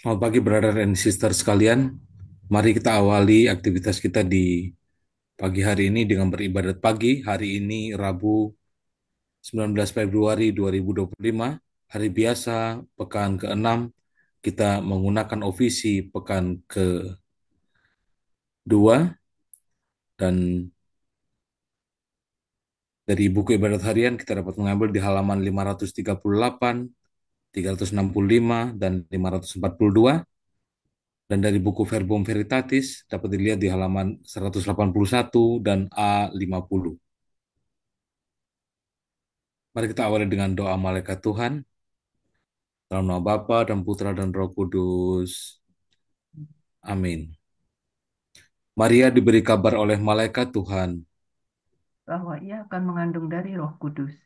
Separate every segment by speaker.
Speaker 1: Selamat pagi, brother and sister sekalian. Mari kita awali aktivitas kita di pagi hari ini dengan beribadat pagi. Hari ini Rabu 19 Februari 2025, hari biasa, pekan ke-6. Kita menggunakan ofisi pekan kedua dan dari buku ibadat harian kita dapat mengambil di halaman 538, 365, dan 542. Dan dari buku Verbum Veritatis dapat dilihat di halaman 181 dan A50. Mari kita awali dengan doa malaikat Tuhan. Dalam nama Bapa dan Putra dan Roh Kudus. Amin. Maria diberi kabar oleh malaikat Tuhan.
Speaker 2: Bahwa ia akan mengandung dari Roh Kudus.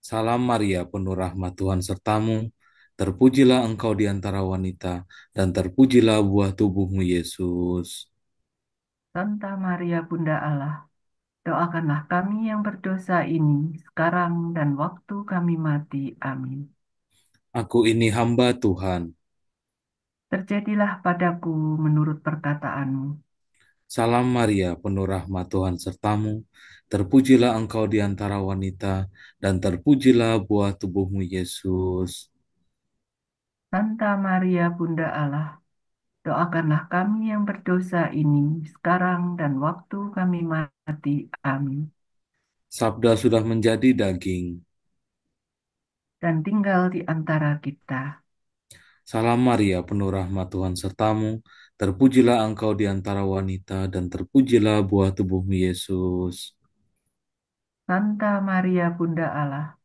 Speaker 1: Salam Maria, penuh rahmat Tuhan sertamu. Terpujilah engkau di antara wanita, dan terpujilah buah tubuhmu Yesus.
Speaker 2: Santa Maria Bunda Allah, doakanlah kami yang berdosa ini sekarang dan waktu kami mati. Amin.
Speaker 1: Aku ini hamba Tuhan.
Speaker 2: Terjadilah padaku menurut perkataanmu.
Speaker 1: Salam Maria, penuh rahmat Tuhan sertamu. Terpujilah engkau di antara wanita, dan terpujilah buah tubuhmu Yesus.
Speaker 2: Santa Maria Bunda Allah, doakanlah kami yang berdosa ini sekarang dan waktu kami mati. Amin.
Speaker 1: Sabda sudah menjadi daging.
Speaker 2: Dan tinggal di antara kita.
Speaker 1: Salam Maria, penuh rahmat Tuhan sertamu. Terpujilah engkau di antara wanita, dan terpujilah buah tubuhmu Yesus.
Speaker 2: Santa Maria Bunda Allah,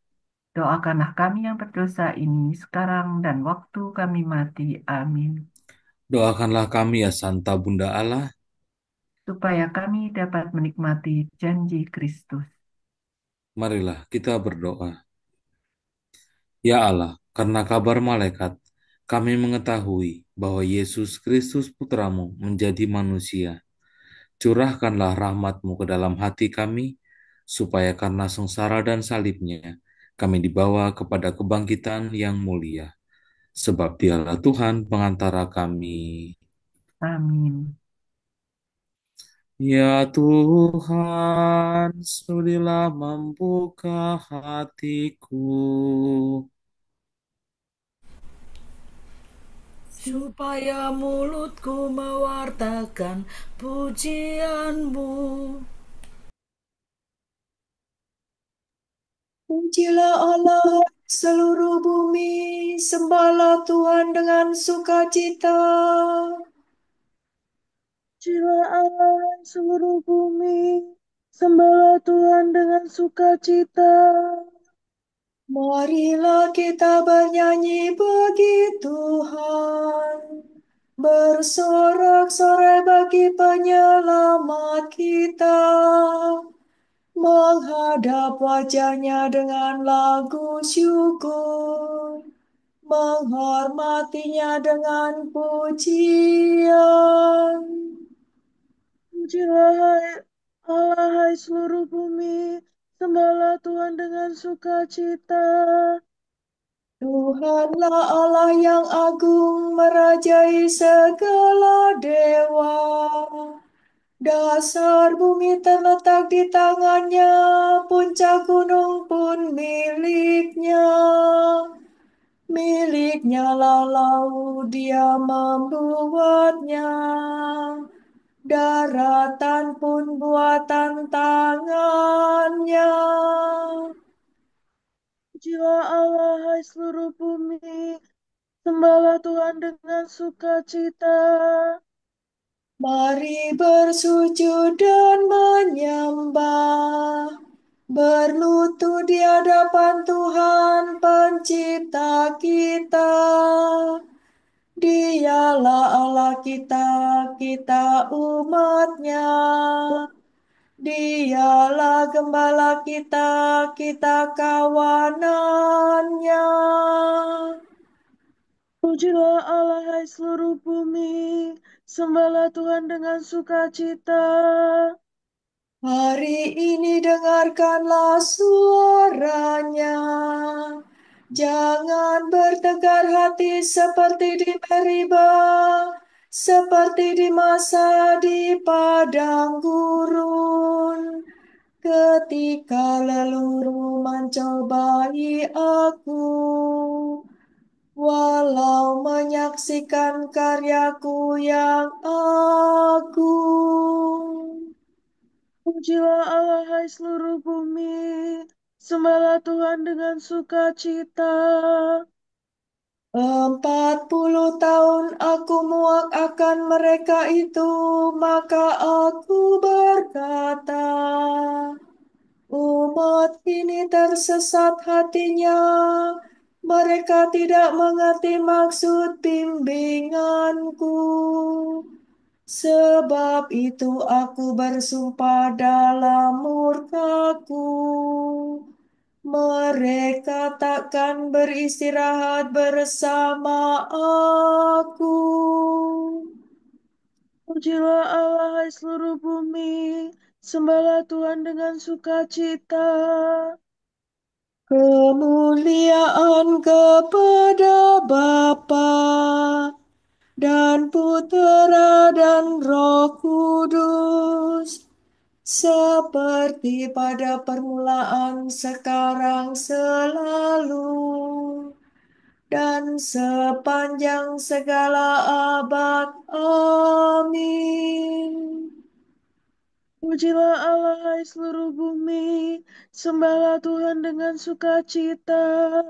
Speaker 2: doakanlah kami yang berdosa ini sekarang dan waktu kami mati. Amin.
Speaker 1: Doakanlah kami ya Santa Bunda Allah.
Speaker 2: Supaya kami dapat menikmati janji Kristus.
Speaker 1: Marilah kita berdoa. Ya Allah, karena kabar malaikat, kami mengetahui bahwa Yesus Kristus Putramu menjadi manusia. Curahkanlah rahmat-Mu ke dalam hati kami, supaya karena sengsara dan salibnya, kami dibawa kepada kebangkitan yang mulia. Sebab dialah Tuhan pengantara kami.
Speaker 2: Amin.
Speaker 1: Ya Tuhan, sudilah membuka hatiku,
Speaker 3: supaya mulutku mewartakan pujianmu.
Speaker 4: Pujilah Allah seluruh bumi, sembahlah Tuhan dengan sukacita.
Speaker 5: Pujilah Allah seluruh bumi, sembahlah Tuhan dengan sukacita.
Speaker 4: Marilah kita bernyanyi bagi Tuhan, bersorak-sorai bagi penyelamat kita, menghadap wajahnya dengan lagu syukur, menghormatinya dengan pujian.
Speaker 5: Pujilah Allah hai seluruh bumi, sembahlah Tuhan dengan sukacita.
Speaker 4: Tuhanlah Allah yang agung merajai segala dewa. Dasar bumi terletak di tangannya, puncak gunung pun miliknya. Miliknya lah laut, dia membuatnya. Daratan pun buatan tangannya.
Speaker 5: Pujilah Allah hai seluruh bumi, sembahlah Tuhan dengan sukacita.
Speaker 4: Mari bersujud dan menyembah, berlutut di hadapan Tuhan Pencipta kita. Dialah Allah kita, kita umatnya. Dialah gembala kita, kita kawanannya.
Speaker 5: Pujilah Allah hai seluruh bumi, sembahlah Tuhan dengan sukacita.
Speaker 4: Hari ini dengarkanlah suaranya. Jangan bertegar hati seperti di Meriba, seperti di masa di padang gurun, ketika leluhur mencobai aku, walau menyaksikan karyaku yang agung.
Speaker 5: Pujilah Allah hai seluruh bumi, sembahlah Tuhan dengan sukacita.
Speaker 4: 40 tahun aku muak akan mereka itu, maka aku berkata, umat ini tersesat hatinya, mereka tidak mengerti maksud bimbinganku. Sebab itu aku bersumpah dalam murkaku, mereka takkan beristirahat bersama aku.
Speaker 5: Pujilah Allah hai seluruh bumi, sembahlah Tuhan dengan sukacita.
Speaker 4: Kemuliaan kepada Bapa dan Putera dan Roh Kudus, seperti pada permulaan, sekarang, selalu, dan sepanjang segala abad. Amin.
Speaker 5: Pujilah Allah hai seluruh bumi, sembahlah Tuhan dengan sukacita.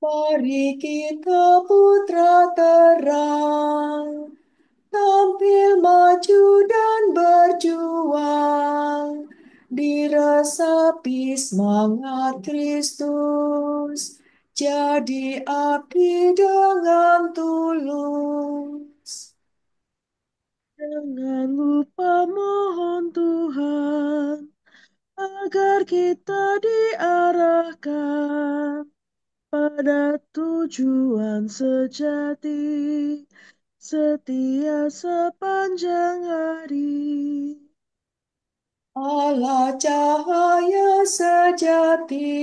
Speaker 4: Mari kita putra terang, tampil maju dan berjuang, diresapi semangat Kristus, jadi api dengan tulus.
Speaker 5: Jangan lupa mohon Tuhan, agar kita diarahkan pada tujuan sejati, setia sepanjang hari.
Speaker 4: Allah cahaya sejati,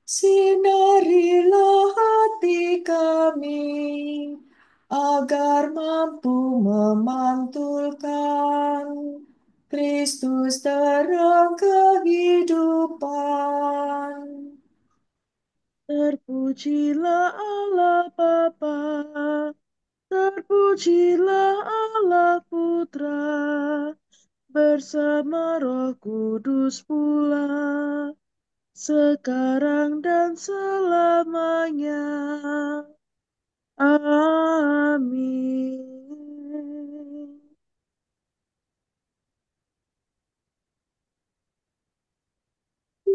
Speaker 4: sinarilah hati kami, agar mampu memantulkan Kristus terang kehidupan.
Speaker 5: Terpujilah Allah Bapa, terpujilah Allah Putra, bersama Roh Kudus pula, sekarang dan selamanya. Amin.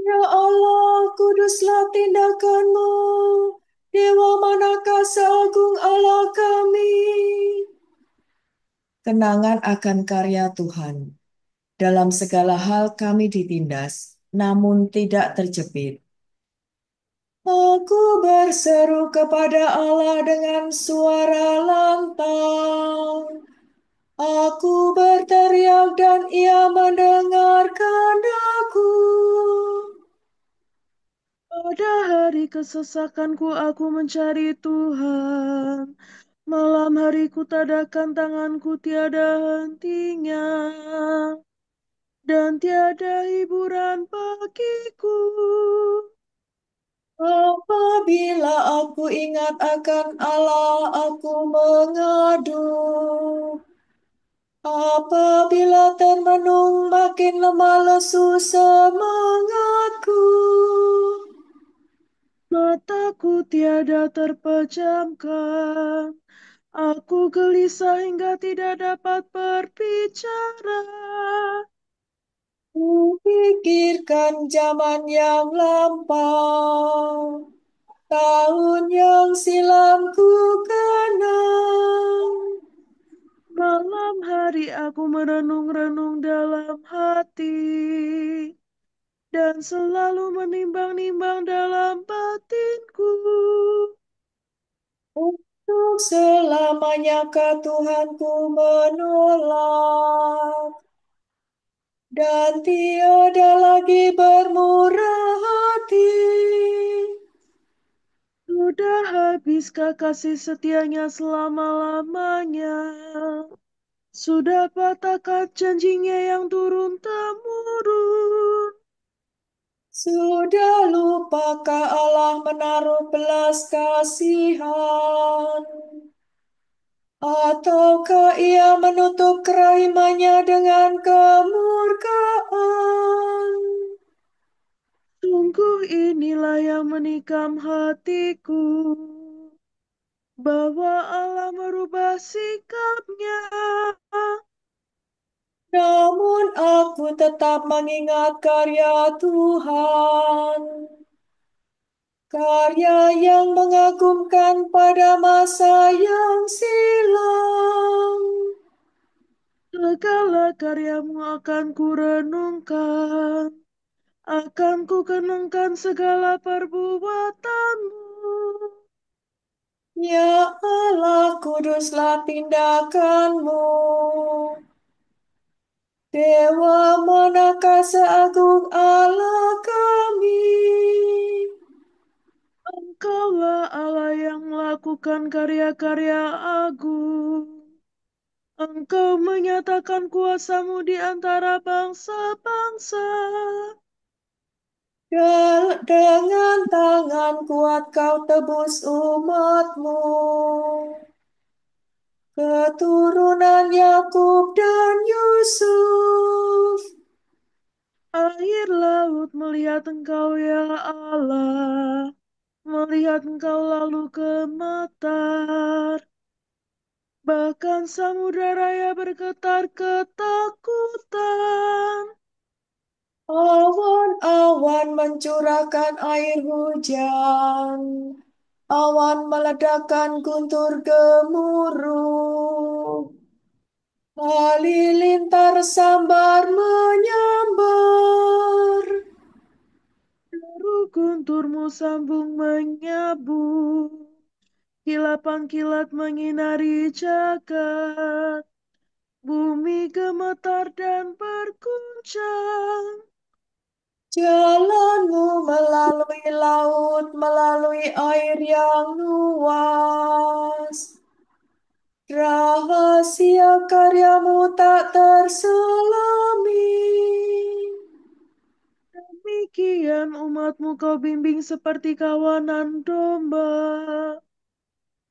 Speaker 4: Ya Allah, kuduslah tindakanmu. Dewa manakah seagung Allah kami? Kenangan akan karya Tuhan. Dalam segala hal kami ditindas, namun tidak terjepit. Aku berseru kepada Allah dengan suara lantang. Aku berteriak dan Ia mendengarkan aku.
Speaker 5: Pada hari kesesakanku aku mencari Tuhan. Malam hariku tadakan tanganku tiada hentinya. Dan tiada hiburan bagiku.
Speaker 4: Apabila aku ingat akan Allah, aku mengadu. Apabila termenung makin lemah lesu semangatku.
Speaker 5: Mataku tiada terpejamkan. Aku gelisah hingga tidak dapat berbicara.
Speaker 4: Kupikirkan zaman yang lampau, tahun yang silam ku kenang.
Speaker 5: Malam hari aku merenung-renung dalam hati. Dan selalu menimbang-nimbang dalam batinku.
Speaker 4: Untuk selamanyakah Tuhanku menolak? dan tiada lagi bermurah hati.
Speaker 5: Sudah habiskah kasih setianya selama-lamanya? Sudah batakah janjinya yang turun-temurun?
Speaker 4: Sudah lupakah Allah menaruh belas kasihan? Ataukah ia menutup kerahimannya dengan kemurkaan?
Speaker 5: Sungguh inilah yang menikam hatiku, bahwa Allah merubah sikapnya.
Speaker 4: Namun aku tetap mengingat karya Tuhan, karya yang mengagumkan pada masa yang silam.
Speaker 5: Segala karyamu akan kurenungkan, akan kukenangkan segala perbuatanmu.
Speaker 4: Ya Allah, kuduslah tindakanmu. Dewa manakah seagung Allah kami?
Speaker 5: Engkaulah Allah yang melakukan karya-karya agung. Engkau menyatakan kuasamu di antara bangsa-bangsa.
Speaker 4: Dengan tangan kuat kau tebus umatmu, keturunan Yakub dan Yusuf.
Speaker 5: Air laut melihat engkau ya Allah, melihat engkau lalu gemetar. Bahkan samudra raya bergetar ketakutan.
Speaker 4: Awan-awan mencurahkan air hujan, awan meledakkan guntur gemuruh. Halilintar sambar menyambar.
Speaker 5: Deru gunturmu sambung menyabung. Kilapan kilat menyinari jagat. Bumi gemetar dan berguncang.
Speaker 4: Jalanmu melalui laut, melalui air yang luas. Rahasia karyamu tak terselami.
Speaker 5: Demikian umatmu kau bimbing seperti kawanan domba.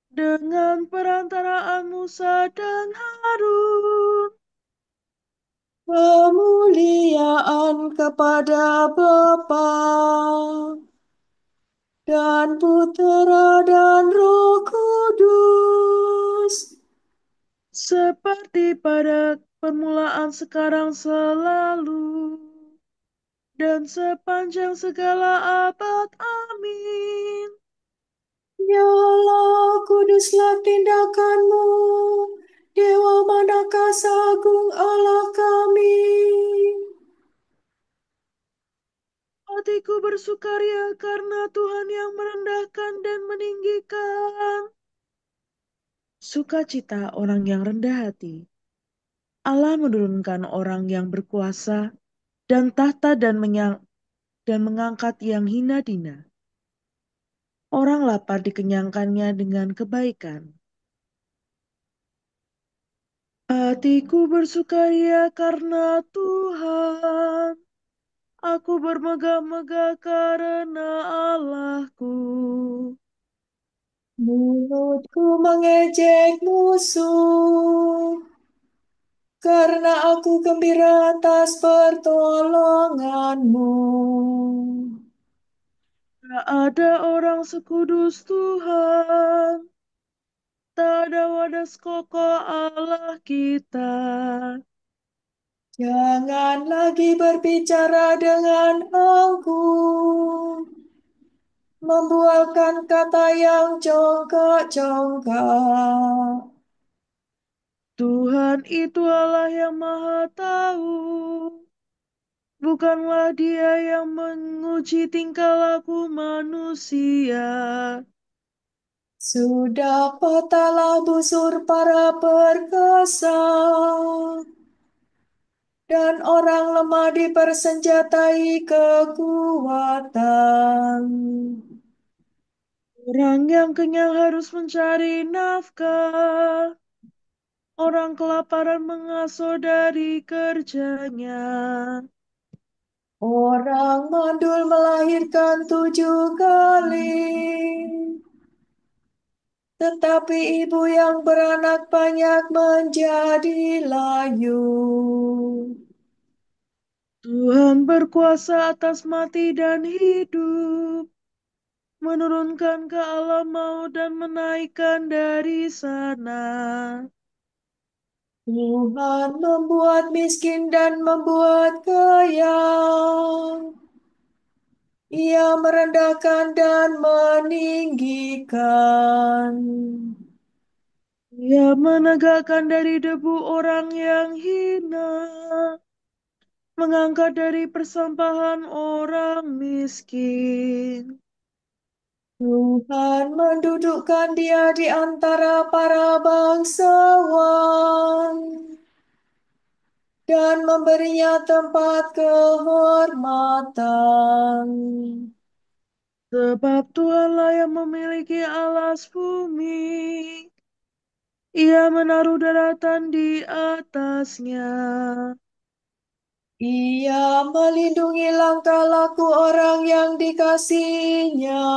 Speaker 5: Dengan perantaraan Musa dan Harun.
Speaker 4: Kemuliaan kepada Bapa dan Putera dan Roh Kudus.
Speaker 5: Seperti pada permulaan sekarang selalu. Dan sepanjang segala abad. Amin.
Speaker 4: Ya Allah, kuduslah tindakanmu. Dewa manakah seagung Allah kami?
Speaker 5: Hatiku bersukaria karena Tuhan yang merendahkan dan meninggikan. Sukacita orang yang rendah hati. Allah menurunkan orang yang berkuasa dan tahta dan mengangkat yang hina dina. Orang lapar dikenyangkannya dengan kebaikan. Hatiku bersukaria karena Tuhan. Aku bermegah-megah karena Allahku.
Speaker 4: Mulutku mengejek musuh, karena aku gembira atas pertolonganmu.
Speaker 5: Tak ada orang sekudus Tuhan. Tak ada wadas kokoh Allah kita.
Speaker 4: Jangan lagi berbicara dengan aku, membualkan kata yang congkak-congkak.
Speaker 5: Tuhan itu Allah yang maha tahu. Bukanlah dia yang menguji tingkah laku manusia.
Speaker 4: Sudah patahlah busur para perkasa, dan orang lemah dipersenjatai kekuatan.
Speaker 5: Orang yang kenyang harus mencari nafkah. Orang kelaparan mengaso dari kerjanya.
Speaker 4: Orang mandul melahirkan 7 kali, tetapi ibu yang beranak banyak menjadi layu.
Speaker 5: Tuhan berkuasa atas mati dan hidup, menurunkan ke alam maut dan menaikkan dari sana.
Speaker 4: Tuhan membuat miskin dan membuat kaya. Ia merendahkan dan meninggikan.
Speaker 5: Ia menegakkan dari debu orang yang hina, mengangkat dari persampahan orang miskin.
Speaker 4: Tuhan mendudukkan dia di antara para bangsawan dan memberinya tempat kehormatan.
Speaker 5: Sebab Tuhanlah yang memiliki alas bumi. Ia menaruh daratan di atasnya.
Speaker 4: Ia melindungi langkah laku orang yang dikasihinya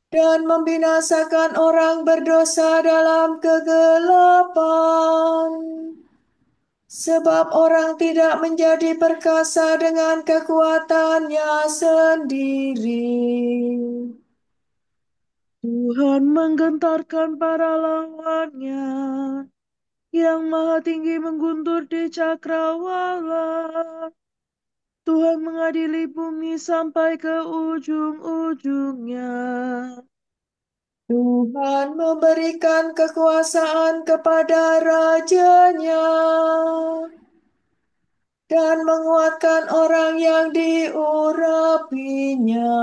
Speaker 4: dan membinasakan orang berdosa dalam kegelapan. Sebab orang tidak menjadi perkasa dengan kekuatannya sendiri.
Speaker 5: Tuhan menggentarkan para lawannya. Yang maha tinggi mengguntur di cakrawala. Tuhan mengadili bumi sampai ke ujung-ujungnya.
Speaker 4: Tuhan memberikan kekuasaan kepada rajanya dan menguatkan orang yang diurapinya.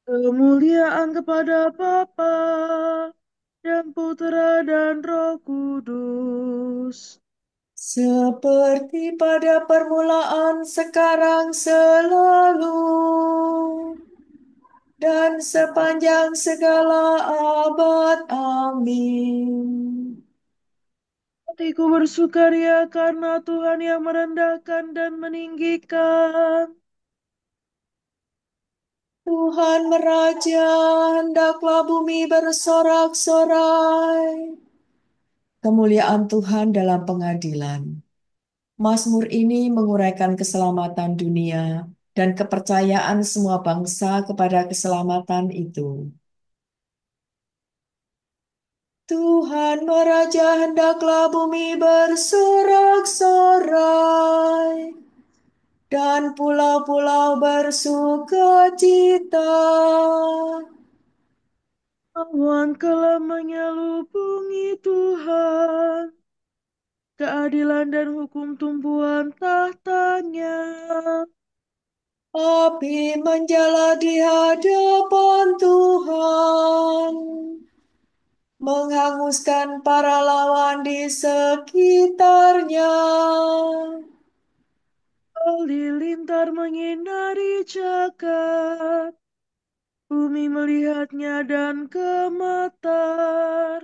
Speaker 5: Kemuliaan kepada Bapa dan Putera dan Roh Kudus.
Speaker 4: Seperti pada permulaan, sekarang, selalu, dan sepanjang segala abad. Amin.
Speaker 5: Hatiku bersukaria karena Tuhan yang merendahkan dan meninggikan.
Speaker 4: Tuhan meraja, hendaklah bumi bersorak-sorai. Kemuliaan Tuhan dalam pengadilan. Mazmur ini menguraikan keselamatan dunia dan kepercayaan semua bangsa kepada keselamatan itu. Tuhan meraja, hendaklah bumi bersorak-sorai dan pulau-pulau bersukacita.
Speaker 5: Awan telah menyelubungi Tuhan. Keadilan dan hukum tumpuan tahtanya.
Speaker 4: Api menjala di hadapan Tuhan, menghanguskan para lawan di sekitarnya.
Speaker 5: Halilintar menyinari jagat. Bumi melihatnya dan gemetar.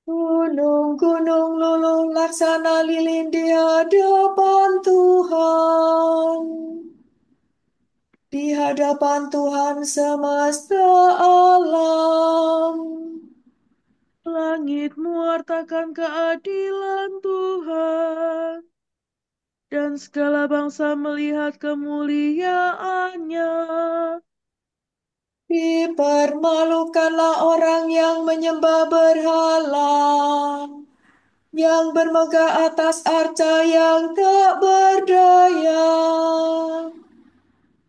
Speaker 4: Gunung-gunung luluh laksana lilin di hadapan Tuhan. Di hadapan Tuhan semesta alam.
Speaker 5: Langit mewartakan keadilan Tuhan. Dan segala bangsa melihat kemuliaannya.
Speaker 4: Dipermalukanlah orang yang menyembah berhala, yang bermegah atas arca yang tak berdaya.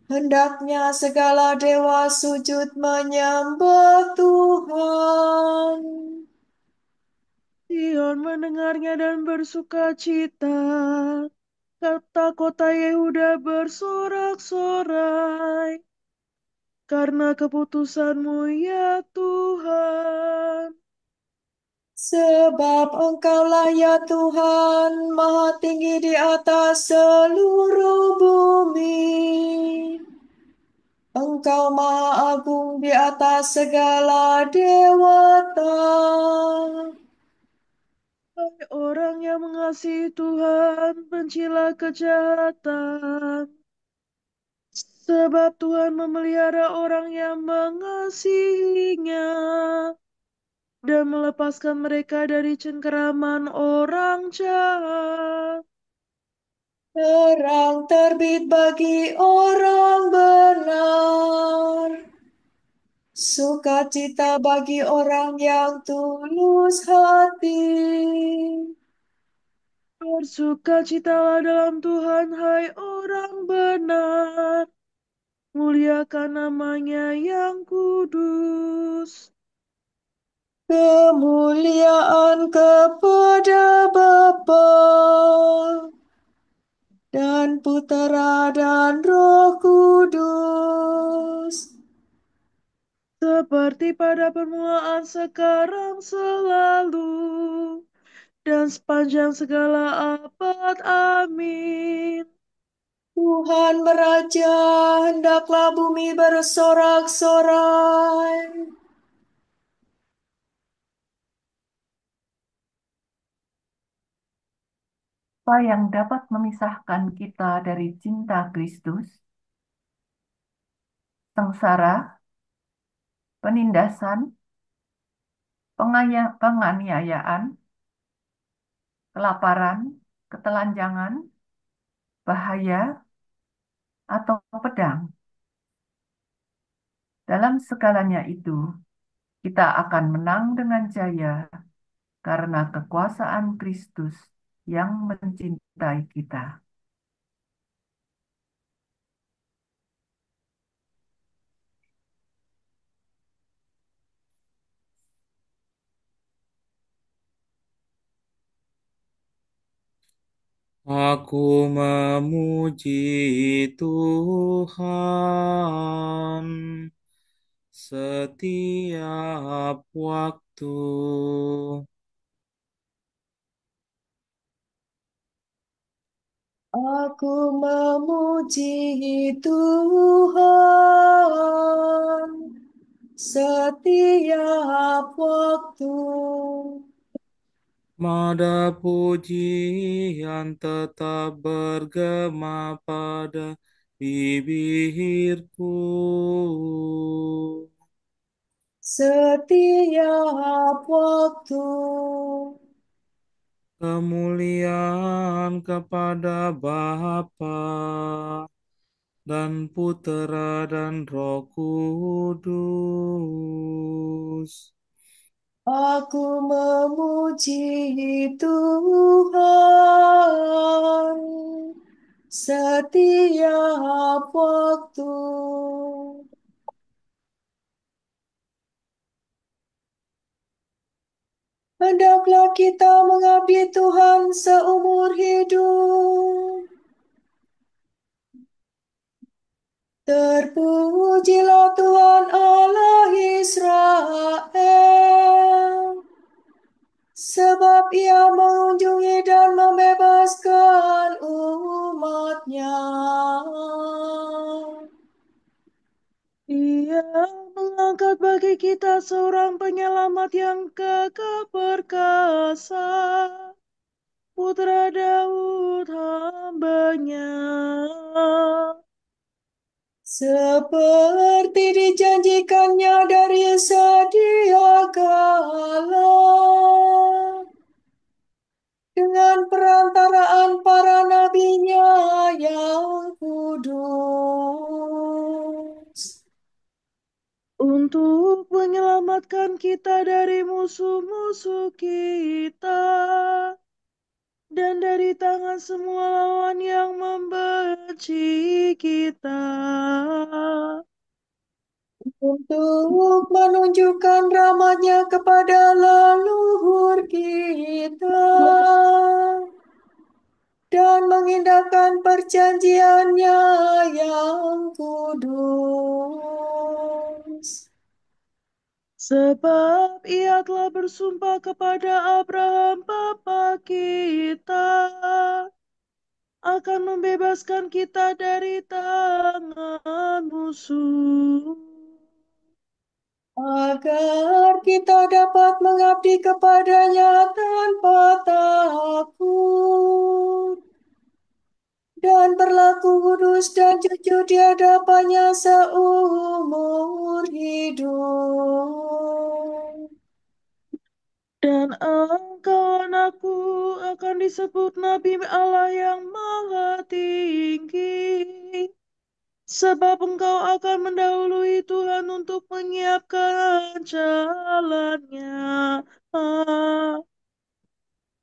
Speaker 4: Hendaknya segala dewa sujud menyembah Tuhan.
Speaker 5: Sion mendengarnya dan bersukacita. Kota-kota Yehuda bersorak-sorai. Karena keputusanmu ya Tuhan.
Speaker 4: Sebab Engkaulah ya Tuhan, Maha tinggi di atas seluruh bumi. Engkau Maha Agung di atas segala dewata.
Speaker 5: Hai orang yang mengasihi Tuhan, bencilah kejahatan. Sebab Tuhan memelihara orang yang mengasihinya dan melepaskan mereka dari cengkeraman orang jahat.
Speaker 4: Terang terbit bagi orang benar. Sukacita bagi orang yang tulus hati.
Speaker 5: Bersukacitalah dalam Tuhan, hai orang benar. Muliakan namanya yang kudus.
Speaker 4: Kemuliaan kepada Bapa dan Putera dan Roh Kudus.
Speaker 5: Seperti pada permulaan, sekarang, selalu, dan sepanjang segala abad. Amin.
Speaker 4: Tuhan meraja, hendaklah bumi bersorak-sorai.
Speaker 2: Apa yang dapat memisahkan kita dari cinta Kristus? Sengsara, penindasan, penganiayaan, kelaparan, ketelanjangan, bahaya, atau pedang. Dalam segalanya itu, kita akan menang dengan jaya karena kekuasaan Kristus yang mencintai kita.
Speaker 1: Aku memuji Tuhan setiap waktu.
Speaker 4: Aku memuji Tuhan setiap waktu.
Speaker 1: Mada pujian tetap bergema pada bibirku.
Speaker 4: Setiap waktu.
Speaker 1: Kemuliaan kepada Bapa dan Putera dan Roh Kudus.
Speaker 4: Aku memuji Tuhan setiap waktu. Hendaklah kita mengabdi Tuhan seumur hidup. Terpujilah Tuhan Allah Israel, sebab Ia mengunjungi dan membebaskan umatnya.
Speaker 5: Ia mengangkat bagi kita seorang penyelamat yang kekal perkasa, Putra Daud hambanya.
Speaker 4: Seperti dijanjikannya dari sedia kala, dengan perantaraan para nabinya yang kudus.
Speaker 5: Untuk menyelamatkan kita dari musuh-musuh kita dan dari tangan semua lawan yang membenci kita.
Speaker 4: Untuk menunjukkan rahmatnya kepada leluhur kita dan mengindahkan perjanjiannya yang kudus.
Speaker 5: Sebab ia telah bersumpah kepada Abraham bapa kita akan membebaskan kita dari tangan musuh,
Speaker 4: agar kita dapat mengabdi kepadanya tanpa takut dan berlaku kudus dan jujur di hadapannya seumur hidup.
Speaker 5: dan engkau anakku akan disebut Nabi Allah yang Maha Tinggi. Sebab engkau akan mendahului Tuhan untuk menyiapkan jalannya.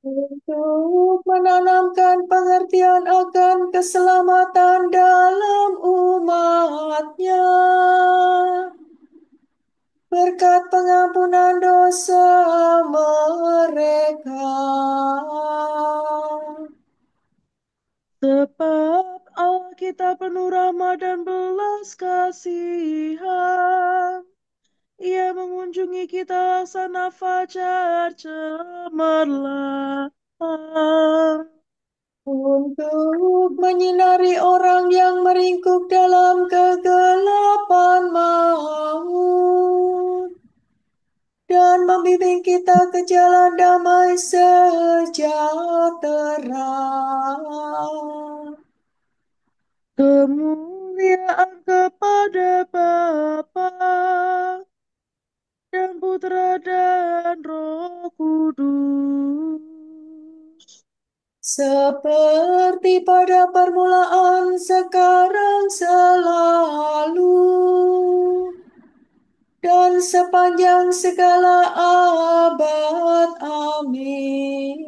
Speaker 4: Untuk menanamkan pengertian akan keselamatan dalam umatnya. Berkat pengampunan dosa mereka.
Speaker 5: Sebab Allah kita penuh rahmat dan belas kasihan. Ia mengunjungi kita laksana fajar cemerlang.
Speaker 4: Untuk menyinari orang yang meringkuk dalam kegelapan maut. Dan membimbing kita ke jalan damai sejahtera.
Speaker 5: Kemuliaan kepada Bapa dan Putra dan Roh Kudus.
Speaker 4: Seperti pada permulaan, sekarang, selalu, dan sepanjang segala abad. Amin.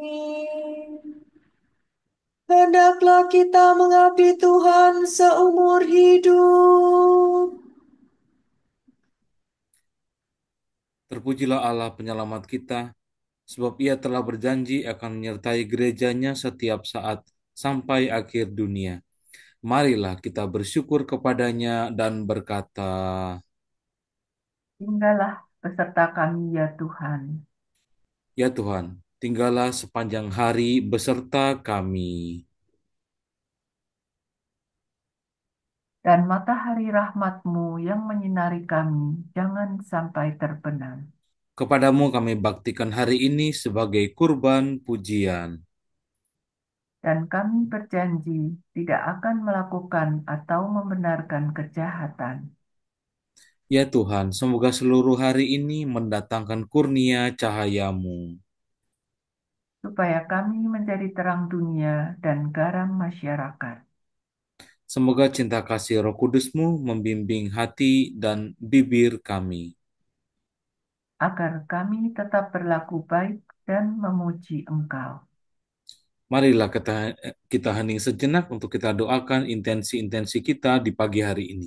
Speaker 4: Hendaklah kita mengabdi Tuhan seumur hidup.
Speaker 1: Terpujilah Allah penyelamat kita, sebab ia telah berjanji akan menyertai gerejanya setiap saat sampai akhir dunia. Marilah kita bersyukur kepadanya dan berkata,
Speaker 2: Tinggallah beserta kami ya Tuhan,
Speaker 1: Ya Tuhan, tinggallah sepanjang hari beserta kami.
Speaker 2: dan matahari rahmat-Mu yang menyinari kami, jangan sampai terbenam.
Speaker 1: Kepadamu kami baktikan hari ini sebagai kurban pujian.
Speaker 2: Dan kami berjanji tidak akan melakukan atau membenarkan kejahatan.
Speaker 1: Ya Tuhan, semoga seluruh hari ini mendatangkan kurnia cahayamu.
Speaker 2: Supaya kami menjadi terang dunia dan garam masyarakat.
Speaker 1: Semoga cinta kasih Roh Kudus-Mu membimbing hati dan bibir kami.
Speaker 2: Agar kami tetap berlaku baik dan memuji Engkau.
Speaker 1: Marilah kita hening sejenak untuk kita doakan intensi-intensi kita di pagi hari ini.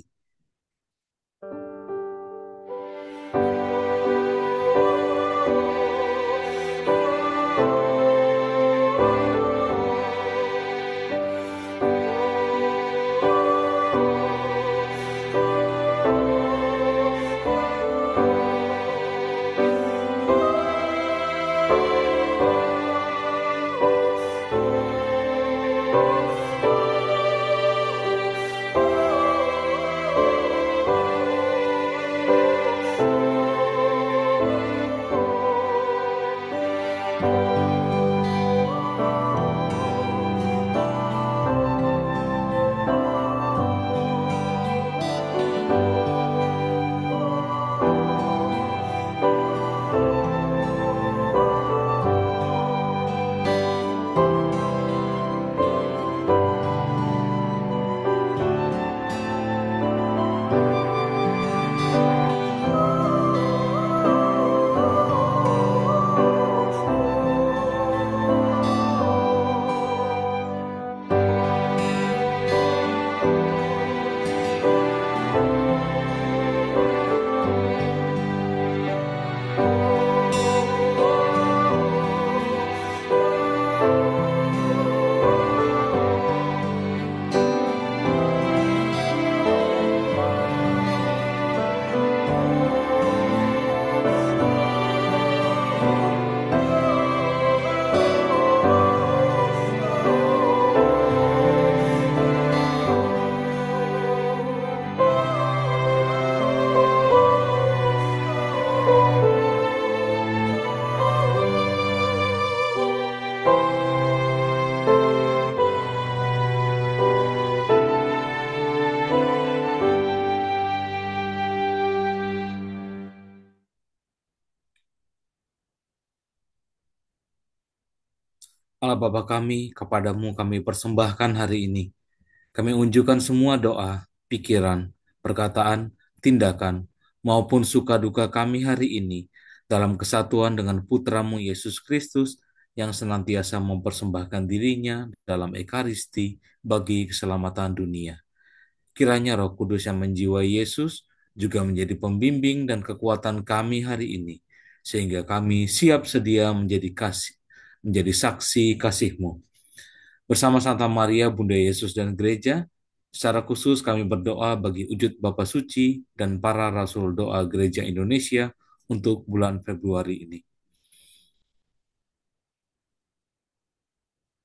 Speaker 1: Allah Bapa kami, kepadamu kami persembahkan hari ini. Kami unjukkan semua doa, pikiran, perkataan, tindakan, maupun suka duka kami hari ini dalam kesatuan dengan Putramu Yesus Kristus yang senantiasa mempersembahkan dirinya dalam Ekaristi bagi keselamatan dunia. Kiranya Roh Kudus yang menjiwai Yesus juga menjadi pembimbing dan kekuatan kami hari ini, sehingga kami siap sedia menjadi saksi kasih-Mu. Bersama Santa Maria, Bunda Yesus dan Gereja, secara khusus kami berdoa bagi wujud Bapa Suci dan para Rasul Doa Gereja Indonesia untuk bulan Februari ini.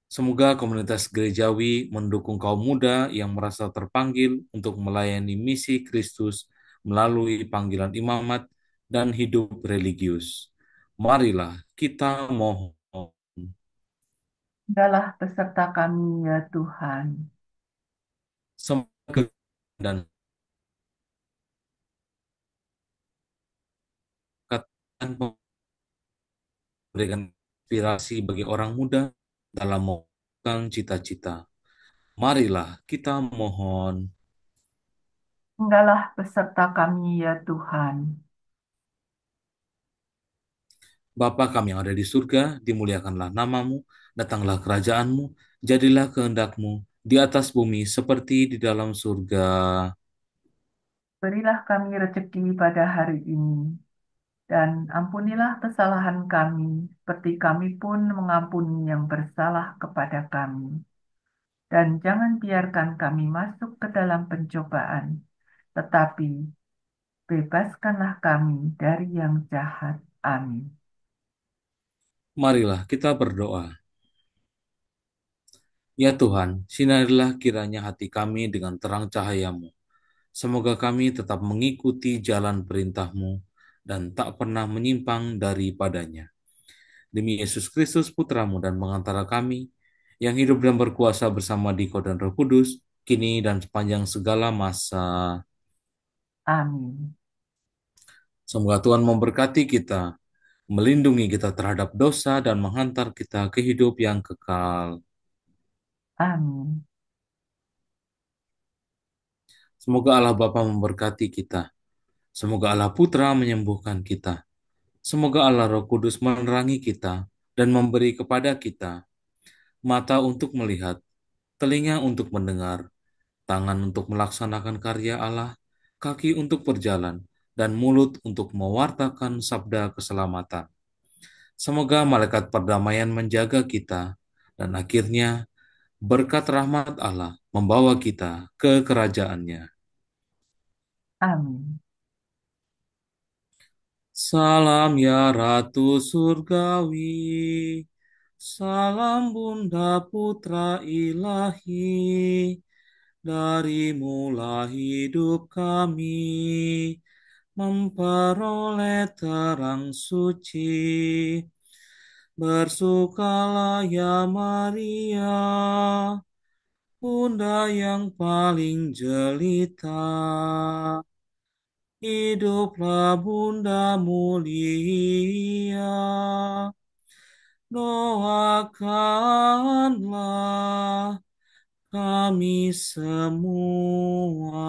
Speaker 1: Semoga komunitas gerejawi mendukung kaum muda yang merasa terpanggil untuk melayani misi Kristus melalui panggilan imamat dan hidup religius. Marilah kita mohon.
Speaker 2: Tinggallah beserta kami ya Tuhan.
Speaker 1: Semoga dan katakan memberikan inspirasi bagi orang muda dalam mewujudkan cita-cita. Marilah kita mohon.
Speaker 2: Tinggallah beserta kami ya Tuhan.
Speaker 1: Bapa kami yang ada di surga, dimuliakanlah namamu, datanglah kerajaanmu, jadilah kehendakmu di atas bumi seperti di dalam surga.
Speaker 2: Berilah kami rezeki pada hari ini, dan ampunilah kesalahan kami, seperti kami pun mengampuni yang bersalah kepada kami. Dan jangan biarkan kami masuk ke dalam pencobaan, tetapi bebaskanlah kami dari yang jahat. Amin.
Speaker 1: Marilah kita berdoa. Ya Tuhan, sinarilah kiranya hati kami dengan terang cahayamu. Semoga kami tetap mengikuti jalan perintah-Mu dan tak pernah menyimpang daripadanya. Demi Yesus Kristus Putramu dan pengantara kami, yang hidup dan berkuasa bersama Dikau dan Roh Kudus, kini dan sepanjang segala masa.
Speaker 2: Amin.
Speaker 1: Semoga Tuhan memberkati kita, melindungi kita terhadap dosa dan menghantar kita ke hidup yang kekal.
Speaker 2: Amin.
Speaker 1: Semoga Allah Bapa memberkati kita. Semoga Allah Putra menyembuhkan kita. Semoga Allah Roh Kudus menerangi kita dan memberi kepada kita mata untuk melihat, telinga untuk mendengar, tangan untuk melaksanakan karya Allah, kaki untuk berjalan, dan mulut untuk mewartakan sabda keselamatan. Semoga malaikat perdamaian menjaga kita, dan akhirnya berkat rahmat Allah membawa kita ke kerajaannya.
Speaker 2: Amin.
Speaker 1: Salam ya Ratu Surgawi, salam Bunda Putra Ilahi, dari mula hidup kami, memperoleh terang suci. Bersukalah ya Maria, Bunda yang paling jelita. Hiduplah Bunda mulia, doakanlah kami semua.